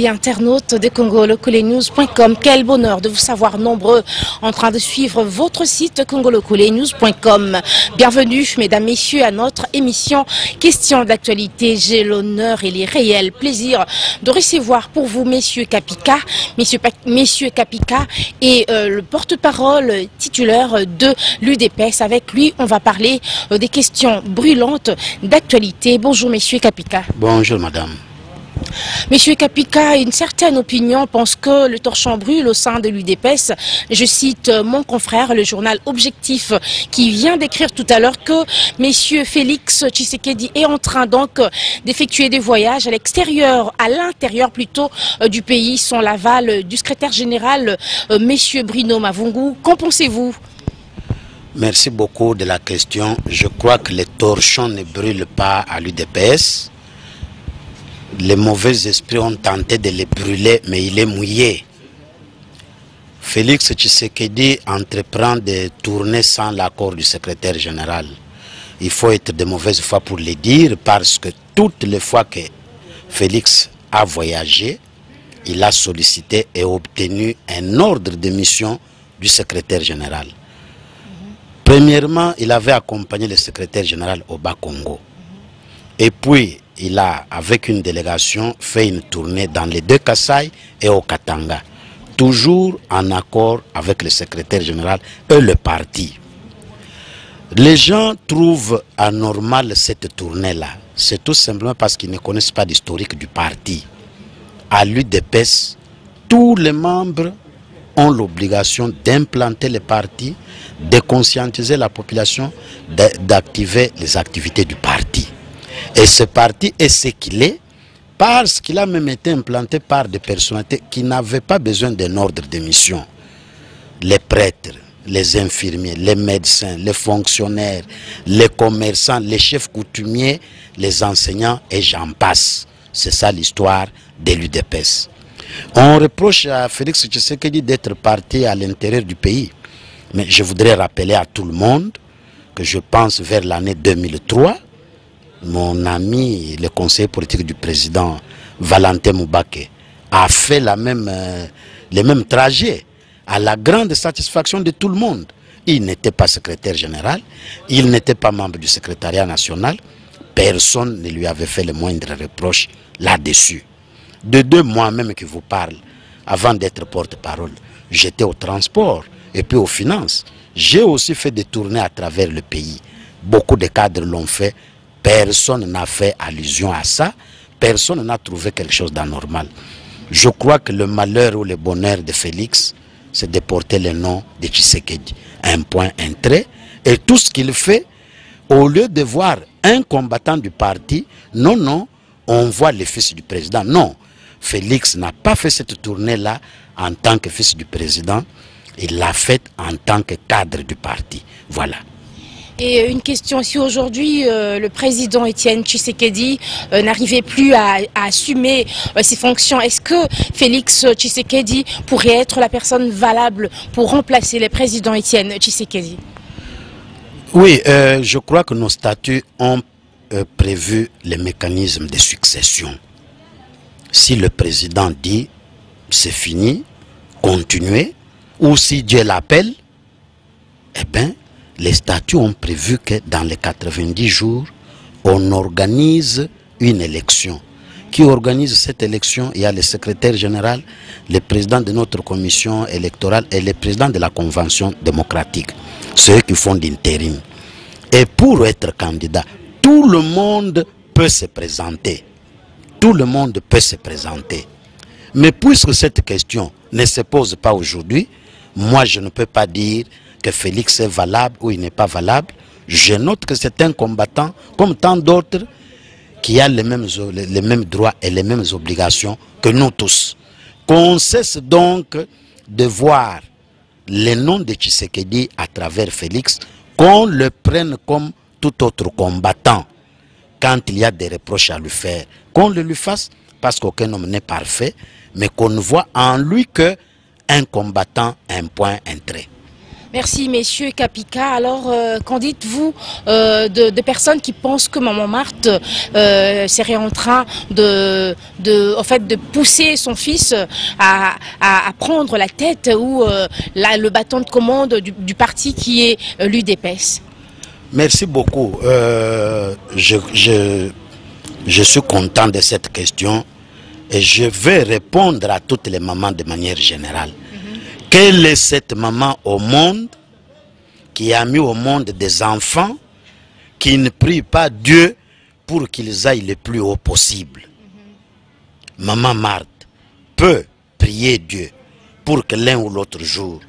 amis internautes de congolocolenews.com. Quel bonheur de vous savoir nombreux en train de suivre votre site congolocolenews.com. Bienvenue, mesdames, messieurs, à notre émission Questions d'actualité. J'ai l'honneur et les réels plaisirs de recevoir pour vous messieurs Kapika, messieurs Kapika et le porte-parole titulaire de l'UDPS. Avec lui, on va parler des questions brûlantes d'actualité. Bonjour, messieurs Kapika. Bonjour, madame. Monsieur Kapika, une certaine opinion pense que le torchon brûle au sein de l'UDPS. Je cite mon confrère, le journal Objectif, qui vient d'écrire tout à l'heure que Monsieur Félix Tshisekedi est en train donc d'effectuer des voyages à l'extérieur, à l'intérieur plutôt du pays, sans l'aval du secrétaire général, Monsieur Bruno Mavungu. Qu'en pensez-vous? Merci beaucoup de la question. Je crois que les torchons ne brûlent pas à l'UDPS. Les mauvais esprits ont tenté de les brûler, mais il est mouillé. Félix Tshisekedi entreprend des tournées sans l'accord du secrétaire général. Il faut être de mauvaise foi pour le dire, parce que toutes les fois que Félix a voyagé, il a sollicité et obtenu un ordre de mission du secrétaire général. Premièrement, il avait accompagné le secrétaire général au Bas-Congo. Et puis, il a, avec une délégation, fait une tournée dans les deux Kasaï et au Katanga. Toujours en accord avec le secrétaire général et le parti. Les gens trouvent anormal cette tournée-là. C'est tout simplement parce qu'ils ne connaissent pas l'historique du parti. À l'UDPS, tous les membres ont l'obligation d'implanter le parti, de conscientiser la population, d'activer les activités du parti. Et ce parti est ce qu'il est parce qu'il a même été implanté par des personnalités qui n'avaient pas besoin d'un ordre de mission. Les prêtres, les infirmiers, les médecins, les fonctionnaires, les commerçants, les chefs coutumiers, les enseignants et j'en passe. C'est ça l'histoire de l'UDPS. On reproche à Félix Tshisekedi d'être parti à l'intérieur du pays. Mais je voudrais rappeler à tout le monde que je pense vers l'année 2003, mon ami, le conseiller politique du président Valentin Moubake, a fait le même trajet à la grande satisfaction de tout le monde. Il n'était pas secrétaire général, il n'était pas membre du secrétariat national, personne ne lui avait fait le moindre reproche là-dessus. De 2 mois même que vous parle, avant d'être porte-parole, j'étais au transport et puis aux finances. J'ai aussi fait des tournées à travers le pays. Beaucoup de cadres l'ont fait. Personne n'a fait allusion à ça. Personne n'a trouvé quelque chose d'anormal. Je crois que le malheur ou le bonheur de Félix, c'est de porter le nom de Tshisekedi. Un point, un trait. Et tout ce qu'il fait, au lieu de voir un combattant du parti, non, on voit le fils du président. Non, Félix n'a pas fait cette tournée-là en tant que fils du président. Il l'a faite en tant que cadre du parti. Voilà. Et une question, si aujourd'hui le président Étienne Tshisekedi n'arrivait plus à assumer ses fonctions, est-ce que Félix Tshisekedi pourrait être la personne valable pour remplacer le président Étienne Tshisekedi? Oui, je crois que nos statuts ont prévu les mécanismes de succession. Si le président dit c'est fini, continuez, ou si Dieu l'appelle, eh bien, les statuts ont prévu que dans les 90 jours, on organise une élection. Qui organise cette élection? Il y a le secrétaire général, le président de notre commission électorale et le président de la convention démocratique. Ceux qui font l'intérim. Et pour être candidat, tout le monde peut se présenter. Tout le monde peut se présenter. Mais puisque cette question ne se pose pas aujourd'hui, moi je ne peux pas dire que Félix est valable ou il n'est pas valable. Je note que c'est un combattant comme tant d'autres qui a les mêmes droits et les mêmes obligations que nous tous. Qu'on cesse donc de voir le nom de Tshisekedi à travers Félix, qu'on le prenne comme tout autre combattant. Quand il y a des reproches à lui faire, qu'on le lui fasse, parce qu'aucun homme n'est parfait, mais qu'on ne voit en lui qu'un combattant, un point, un trait. Merci, messieurs Kapika. Alors, qu'en dites-vous de personnes qui pensent que Maman Marthe serait en train en fait, de pousser son fils à prendre la tête ou le bâton de commande du parti qui est l'UDPS? Merci beaucoup. Je suis content de cette question et je vais répondre à toutes les mamans de manière générale. Quelle est cette maman au monde qui a mis au monde des enfants qui ne prient pas Dieu pour qu'ils aillent le plus haut possible? Maman Marthe peut prier Dieu pour que l'un ou l'autre jour,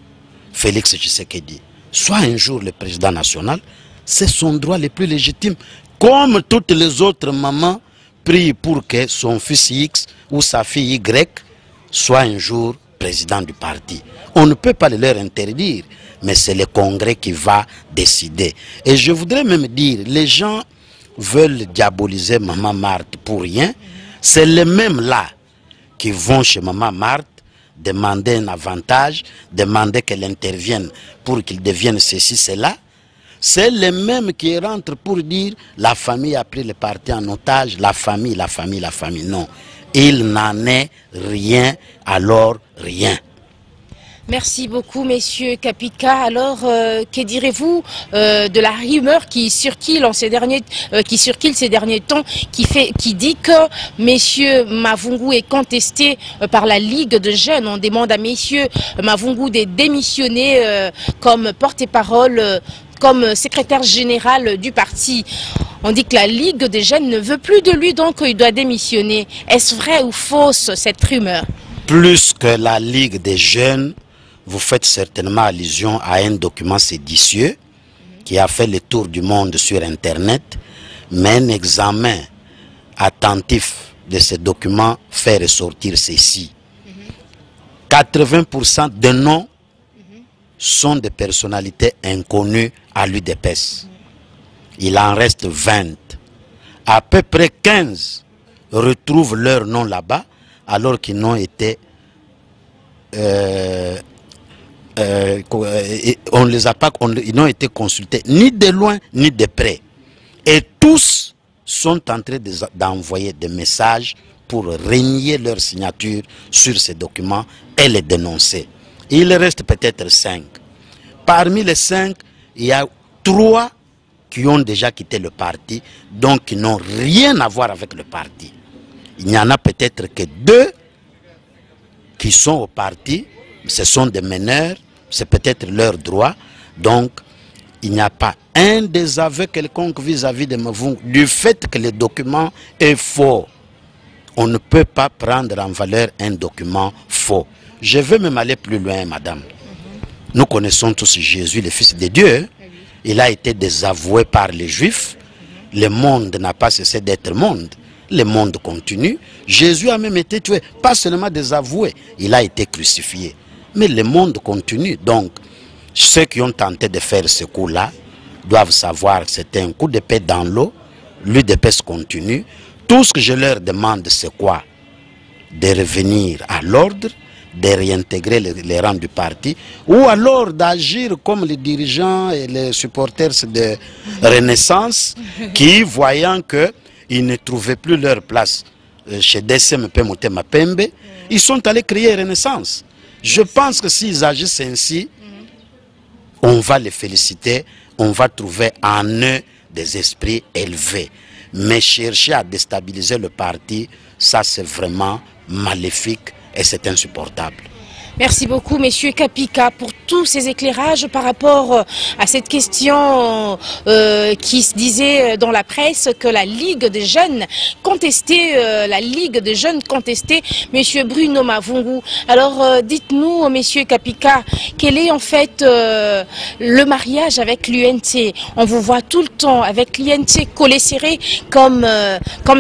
Félix Tshisekedi soit un jour le président national. C'est son droit le plus légitime. Comme toutes les autres mamans prient pour que son fils X ou sa fille Y soit un jour président du parti. On ne peut pas le leur interdire, mais c'est le Congrès qui va décider. Et je voudrais même dire, les gens veulent diaboliser Maman Marthe pour rien. C'est les mêmes là qui vont chez Maman Marthe demander un avantage, demander qu'elle intervienne pour qu'il devienne ceci, cela. C'est les mêmes qui rentrent pour dire la famille a pris le parti en otage, la famille, la famille, la famille. Non, il n'en est rien, alors rien. Merci beaucoup, messieurs Kapika. Alors, que direz-vous de la rumeur qui circule ces derniers temps, qui dit que messieurs Mavungu est contesté par la Ligue de jeunes? On demande à messieurs Mavungu de démissionner comme porte-parole, comme secrétaire général du parti. On dit que la Ligue des jeunes ne veut plus de lui, donc il doit démissionner. Est-ce vrai ou fausse cette rumeur? Plus que la Ligue des jeunes, vous faites certainement allusion à un document séditieux qui a fait le tour du monde sur Internet, mais un examen attentif de ce document fait ressortir ceci. 80% de noms sont des personnalités inconnues à l'UDPS. Il en reste 20. À peu près 15 retrouvent leur nom là-bas alors qu'ils n'ont été... ils n'ont été consultés ni de loin ni de près. Et tous sont en train d'envoyer des messages pour renier leur signature sur ces documents et les dénoncer. Il reste peut-être 5. Parmi les 5, il y a 3 qui ont déjà quitté le parti, donc qui n'ont rien à voir avec le parti. Il n'y en a peut-être que 2 qui sont au parti, ce sont des meneurs, c'est peut-être leur droit, donc il n'y a pas un désaveu quelconque vis-à-vis de Mavungu du fait que le document est faux. On ne peut pas prendre en valeur un document faux. Je veux même aller plus loin, madame. Nous connaissons tous Jésus, le Fils de Dieu. Il a été désavoué par les Juifs. Le monde n'a pas cessé d'être monde. Le monde continue. Jésus a même été tué, pas seulement désavoué, il a été crucifié. Mais le monde continue. Donc, ceux qui ont tenté de faire ce coup-là doivent savoir que c'était un coup d'épée dans l'eau. L'UDPS continue. Tout ce que je leur demande, c'est quoi? De revenir à l'ordre, de réintégrer les rangs du parti, ou alors d'agir comme les dirigeants et les supporters de Renaissance qui, voyant qu'ils ne trouvaient plus leur place chez DCMP Motema Pembe, ils sont allés créer Renaissance. Je pense que s'ils agissent ainsi, on va les féliciter, on va trouver en eux des esprits élevés. Mais chercher à déstabiliser le parti, ça c'est vraiment maléfique et c'est insupportable. Merci beaucoup, messieurs Kapika, pour tous ces éclairages par rapport à cette question qui se disait dans la presse que la Ligue des jeunes contestait, monsieur Bruno Mavungu. Alors, dites-nous, messieurs Kapika, quel est en fait le mariage avec l'UNC? On vous voit tout le temps avec l'UNC collé serré comme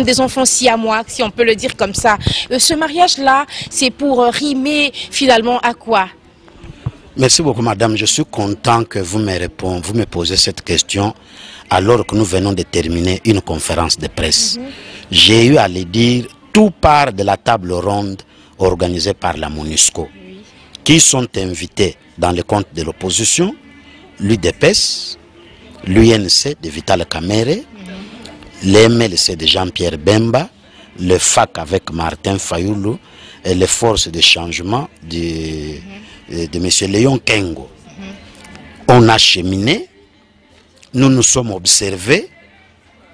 des enfants siamois, si on peut le dire comme ça. Ce mariage-là, c'est pour rimer finalement à quoi? Merci beaucoup, madame. Je suis content que vous me posez cette question alors que nous venons de terminer une conférence de presse. J'ai eu à le dire, tout part de la table ronde organisée par la MONUSCO, qui sont invités dans le compte de l'opposition, l'UDPS, l'UNC de Vital Kamerhe, l'MLC de Jean-Pierre Bemba, le FAC avec Martin Fayoulou et les forces de changement de M. Léon Kengo. On a cheminé, nous nous sommes observés,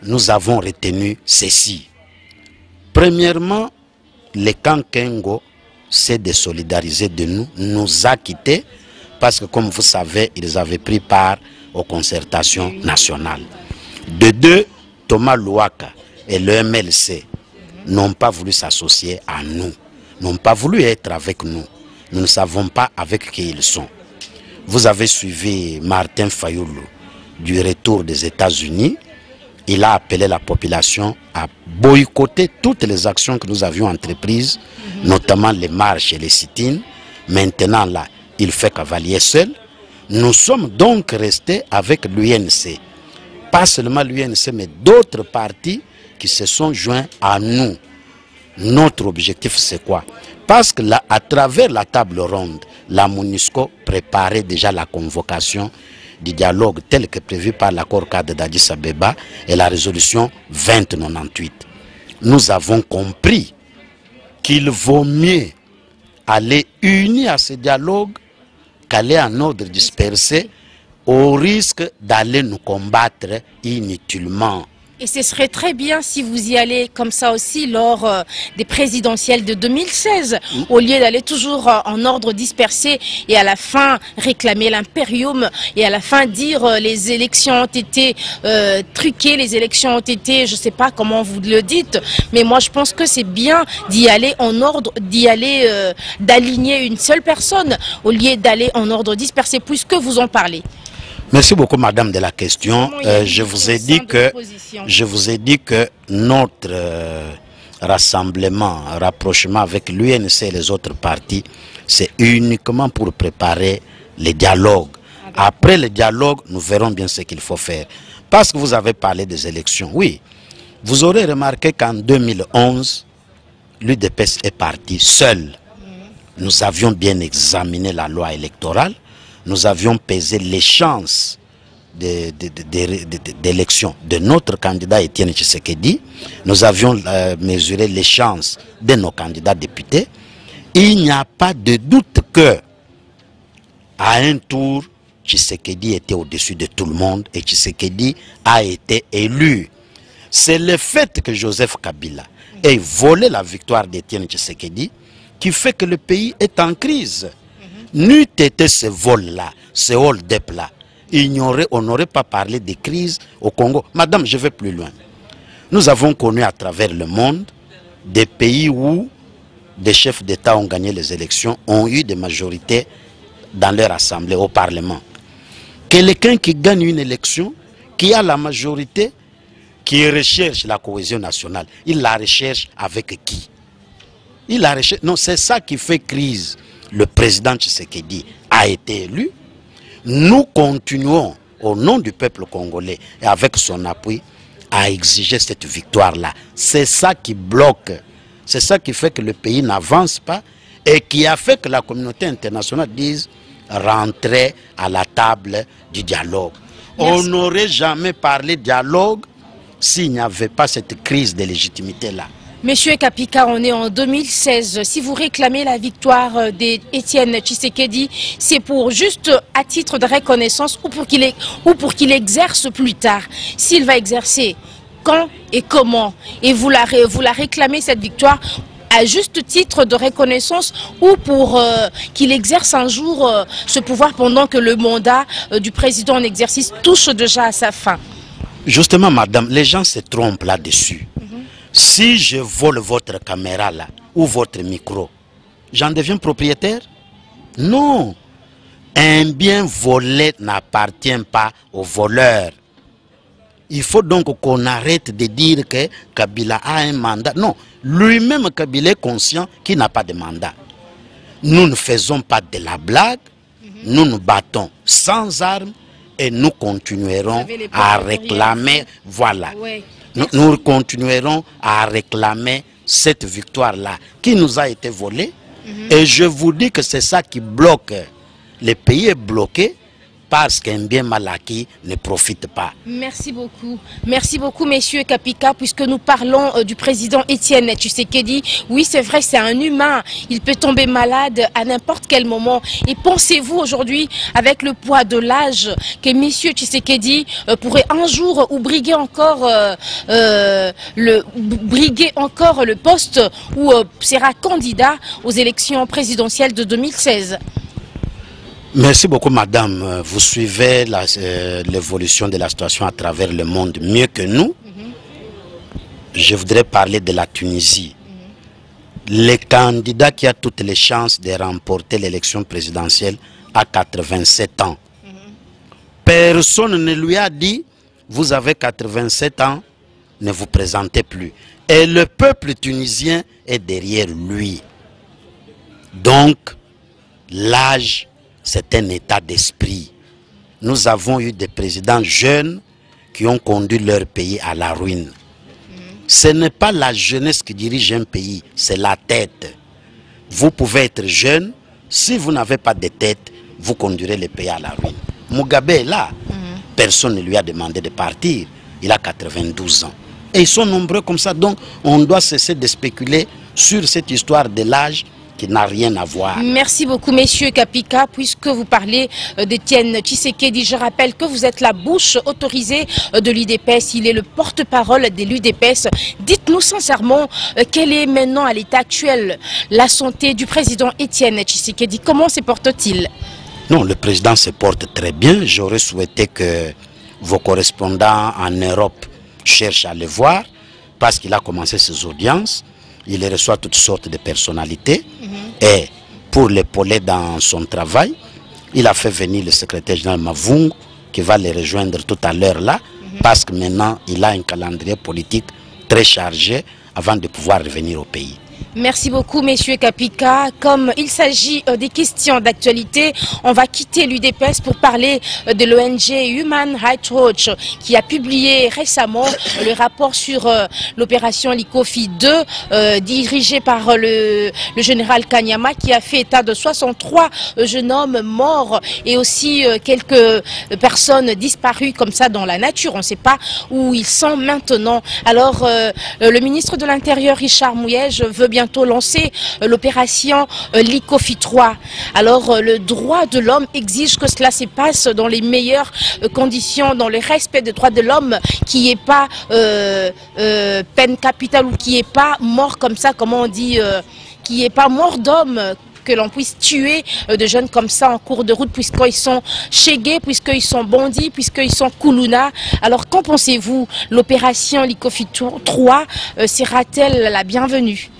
nous avons retenu ceci. Premièrement, le camp Kengo s'est désolidarisé de nous, nous a quittés parce que, comme vous savez, ils avaient pris part aux concertations nationales. De deux, Thomas Louaka et le MLC n'ont pas voulu s'associer à nous, n'ont pas voulu être avec nous. Nous ne savons pas avec qui ils sont. Vous avez suivi Martin Fayoulou du retour des États-Unis. Il a appelé la population à boycotter toutes les actions que nous avions entreprises, notamment les marches et les sit-ins. Maintenant, là, il fait cavalier seul. Nous sommes donc restés avec l'UNC. Pas seulement l'UNC, mais d'autres partis qui se sont joints à nous. Notre objectif, c'est quoi? Parce que là, à travers la table ronde, la MONUSCO préparait déjà la convocation du dialogue tel que prévu par l'accord cadre d'Addis Abeba et la résolution 2098. Nous avons compris qu'il vaut mieux aller unis à ce dialogue qu'aller en ordre dispersé au risque d'aller nous combattre inutilement. Et ce serait très bien si vous y allez comme ça aussi lors des présidentielles de 2016, au lieu d'aller toujours en ordre dispersé et à la fin réclamer l'impérium et à la fin dire les élections ont été truquées, les élections ont été, je ne sais pas comment vous le dites, mais moi je pense que c'est bien d'y aller en ordre, d'y aller, d'aligner une seule personne au lieu d'aller en ordre dispersé, puisque vous en parlez. Merci beaucoup, madame, de la question. Je vous ai dit que notre rassemblement, rapprochement avec l'UNC et les autres partis, c'est uniquement pour préparer les dialogues. Après le dialogue, nous verrons bien ce qu'il faut faire. Parce que vous avez parlé des élections. Oui, vous aurez remarqué qu'en 2011, l'UDPS est parti seul. Nous avions bien examiné la loi électorale. Nous avions pesé les chances d'élection de notre candidat Étienne Tshisekedi. Nous avions mesuré les chances de nos candidats députés. Il n'y a pas de doute que, à un tour, Tshisekedi était au-dessus de tout le monde et Tshisekedi a été élu. C'est le fait que Joseph Kabila ait volé la victoire d'Étienne Tshisekedi qui fait que le pays est en crise. N'eût été ce vol-là, ce hold-up-là, on n'aurait pas parlé de crise au Congo. Madame, je vais plus loin. Nous avons connu à travers le monde des pays où des chefs d'État ont gagné les élections, ont eu des majorités dans leur assemblée, au Parlement. Quelqu'un qui gagne une élection, qui a la majorité, qui recherche la cohésion nationale, il la recherche avec qui? Il la recherche. Non, c'est ça qui fait crise. Le président Tshisekedi a été élu. Nous continuons, au nom du peuple congolais et avec son appui, à exiger cette victoire-là. C'est ça qui bloque. C'est ça qui fait que le pays n'avance pas et qui a fait que la communauté internationale dise rentrer à la table du dialogue. Merci. On n'aurait jamais parlé de dialogue s'il n'y avait pas cette crise de légitimité-là. Monsieur Kapika, on est en 2016. Si vous réclamez la victoire d'Étienne Tshisekedi, c'est pour juste à titre de reconnaissance ou pour qu'il exerce plus tard. S'il va exercer, quand et comment? Et vous la réclamez cette victoire à juste titre de reconnaissance ou pour qu'il exerce un jour ce pouvoir pendant que le mandat du président en exercice touche déjà à sa fin? Justement, madame, les gens se trompent là-dessus. Si je vole votre caméra là, ou votre micro, j'en deviens propriétaire? Non. Un bien volé n'appartient pas au voleur. Il faut donc qu'on arrête de dire que Kabila a un mandat. Non, lui-même Kabila est conscient qu'il n'a pas de mandat. Nous ne faisons pas de la blague, nous nous battons sans armes et nous continuerons à réclamer, voilà. Ouais. Nous continuerons à réclamer cette victoire-là qui nous a été volée. Et je vous dis que c'est ça qui bloque. Le pays est bloqué parce qu'un bien mal acquis ne profite pas. Merci beaucoup, messieurs Kapika, puisque nous parlons du président Étienne Tshisekedi. Oui, c'est vrai, c'est un humain. Il peut tomber malade à n'importe quel moment. Et pensez-vous aujourd'hui, avec le poids de l'âge, que messieurs Tshisekedi pourrait un jour ou briguer encore le poste ou sera candidat aux élections présidentielles de 2016? Merci beaucoup, madame. Vous suivez l'évolution de la situation à travers le monde mieux que nous. Je voudrais parler de la Tunisie. Le candidat qui a toutes les chances de remporter l'élection présidentielle a 87 ans. Personne ne lui a dit, vous avez 87 ans, ne vous présentez plus. Et le peuple tunisien est derrière lui. Donc, l'âge, c'est un état d'esprit. Nous avons eu des présidents jeunes qui ont conduit leur pays à la ruine. Ce n'est pas la jeunesse qui dirige un pays, c'est la tête. Vous pouvez être jeune, si vous n'avez pas de tête, vous conduirez le pays à la ruine. Mugabe est là. Personne ne lui a demandé de partir. Il a 92 ans. Et ils sont nombreux comme ça. Donc, on doit cesser de spéculer sur cette histoire de l'âge qui n'a rien à voir. Merci beaucoup, messieurs Kapika, puisque vous parlez d'Étienne Tshisekedi. Je rappelle que vous êtes la bouche autorisée de l'UDPS. Il est le porte-parole de l'UDPS. Dites-nous sincèrement, quelle est maintenant à l'état actuel la santé du président Étienne Tshisekedi? Comment se porte-t-il? Non, le président se porte très bien. J'aurais souhaité que vos correspondants en Europe cherchent à le voir parce qu'il a commencé ses audiences. Il reçoit toutes sortes de personnalités. Et pour l'épauler dans son travail, il a fait venir le secrétaire général Mavungu qui va le rejoindre tout à l'heure là parce que maintenant il a un calendrier politique très chargé avant de pouvoir revenir au pays. Merci beaucoup, messieurs Kapika. Comme il s'agit des questions d'actualité, on va quitter l'UDPS pour parler de l'ONG Human Rights Watch qui a publié récemment le rapport sur l'opération Likofi 2 dirigée par le général Kanyama qui a fait état de 63 jeunes hommes morts et aussi quelques personnes disparues comme ça dans la nature. On ne sait pas où ils sont maintenant. Alors, le ministre de l'Intérieur, Richard Mouyej, veut bientôt lancer l'opération Likofi 3. Alors le droit de l'homme exige que cela se passe dans les meilleures conditions, dans le respect des droits de l'homme, qui n'est pas peine capitale ou qui n'est pas mort comme ça, comment on dit, qui n'est pas mort d'homme, que l'on puisse tuer de jeunes comme ça en cours de route puisqu'ils sont chégués, puisqu'ils sont bandits, puisqu'ils sont koulouna. Alors qu'en pensez-vous? L'opération Likofi 3 sera-t-elle la bienvenue?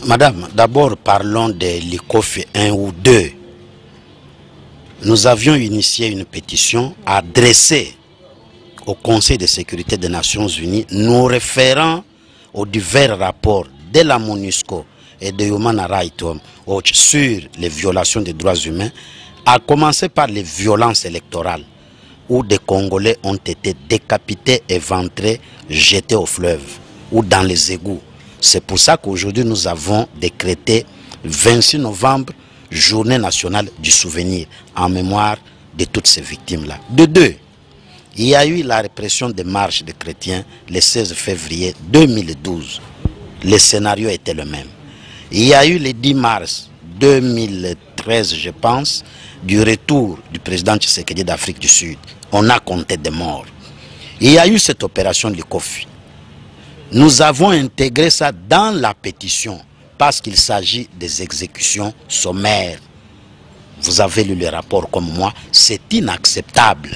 Madame, d'abord parlons de Likofi 1 ou 2. Nous avions initié une pétition adressée au Conseil de sécurité des Nations Unies, nous référant aux divers rapports de la MONUSCO et de Human Rights Watch sur les violations des droits humains, à commencer par les violences électorales, où des Congolais ont été décapités, éventrés, jetés au fleuve ou dans les égouts. C'est pour ça qu'aujourd'hui nous avons décrété 26 novembre, journée nationale du souvenir, en mémoire de toutes ces victimes-là. De deux, il y a eu la répression des marches des chrétiens le 16 février 2012. Le scénario était le même. Il y a eu le 10 mars 2013, je pense, du retour du président Tshisekedi d'Afrique du Sud. On a compté des morts. Il y a eu cette opération de Likofi. Nous avons intégré ça dans la pétition parce qu'il s'agit des exécutions sommaires. Vous avez lu le rapport comme moi, c'est inacceptable.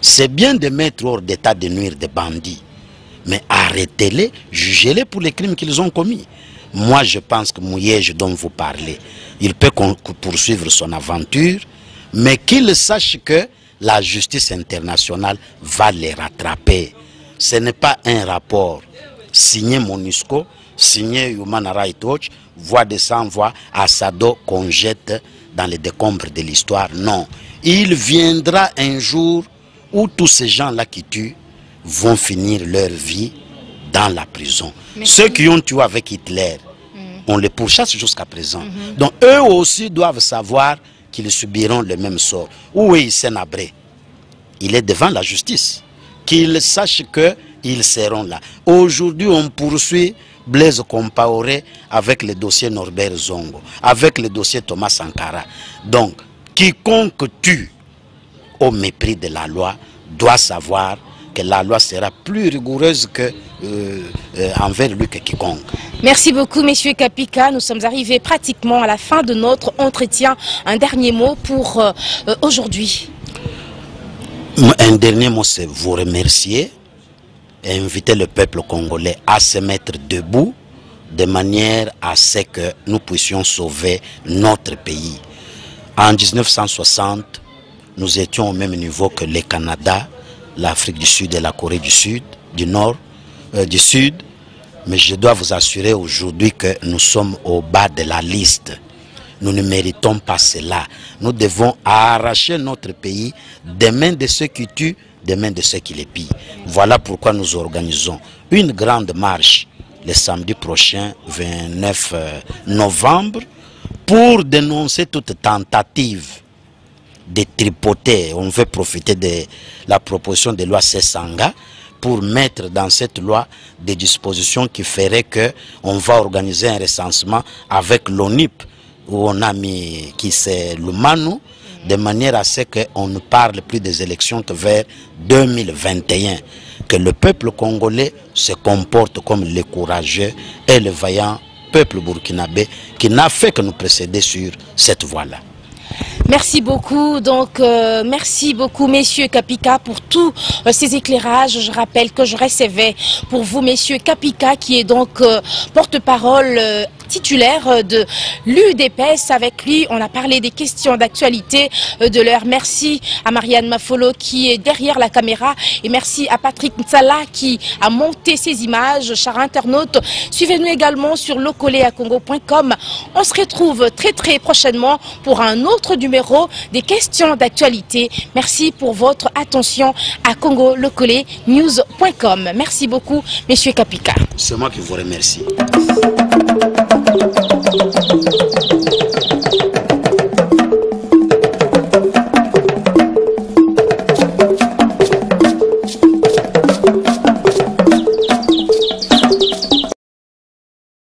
C'est bien de mettre hors d'état de nuire des bandits, mais arrêtez-les, jugez-les pour les crimes qu'ils ont commis. Moi, je pense que Mouyej dont vous parlez, il peut poursuivre son aventure, mais qu'il sache que la justice internationale va les rattraper. Ce n'est pas un rapport signé MONUSCO, signé Human Rights Watch, voix de sans-voix, Assado qu'on jette dans les décombres de l'histoire. Non, il viendra un jour où tous ces gens-là qui tuent vont finir leur vie dans la prison. Mais ceux qui ont tué avec Hitler, on les pourchasse jusqu'à présent. Donc eux aussi doivent savoir qu'ils subiront le même sort. Où est Hissène Habré? Il est devant la justice. Qu'ils sachent qu'ils seront là. Aujourd'hui, on poursuit Blaise Compaoré avec le dossier Norbert Zongo, avec le dossier Thomas Sankara. Donc, quiconque tue au mépris de la loi doit savoir que la loi sera plus rigoureuse que envers lui que quiconque. Merci beaucoup, messieurs Kapika. Nous sommes arrivés pratiquement à la fin de notre entretien. Un dernier mot pour aujourd'hui. Un dernier mot, c'est vous remercier et inviter le peuple congolais à se mettre debout de manière à ce que nous puissions sauver notre pays. En 1960, nous étions au même niveau que le Canada, l'Afrique du Sud et la Corée du Sud, du Sud. Mais je dois vous assurer aujourd'hui que nous sommes au bas de la liste. Nous ne méritons pas cela. Nous devons arracher notre pays des mains de ceux qui tuent, des mains de ceux qui les pillent. Voilà pourquoi nous organisons une grande marche le samedi prochain, 29 novembre, pour dénoncer toute tentative de tripoter. On veut profiter de la proposition de loi Sesanga pour mettre dans cette loi des dispositions qui feraient qu'on va organiser un recensement avec l'ONIP, où on a mis qui c'est l'Umanu, de manière à ce qu'on ne parle plus des élections que vers 2021. Que le peuple congolais se comporte comme le courageux et le vaillant peuple burkinabé qui n'a fait que nous précéder sur cette voie-là. Merci beaucoup. Donc, merci beaucoup, messieurs Kapika, pour tous ces éclairages. Je rappelle que je recevais pour vous, messieurs Kapika, qui est donc porte-parole titulaire de l'UDPS. Avec lui, on a parlé des questions d'actualité de l'heure. Merci à Marianne Mafolo qui est derrière la caméra et merci à Patrick Ntsala qui a monté ces images. Chers internautes, suivez-nous également sur locoleacongo.com. On se retrouve très prochainement pour un autre numéro des questions d'actualité. Merci pour votre attention à congolocolenews.com. Merci beaucoup, messieurs Kapika. C'est moi qui vous remercie.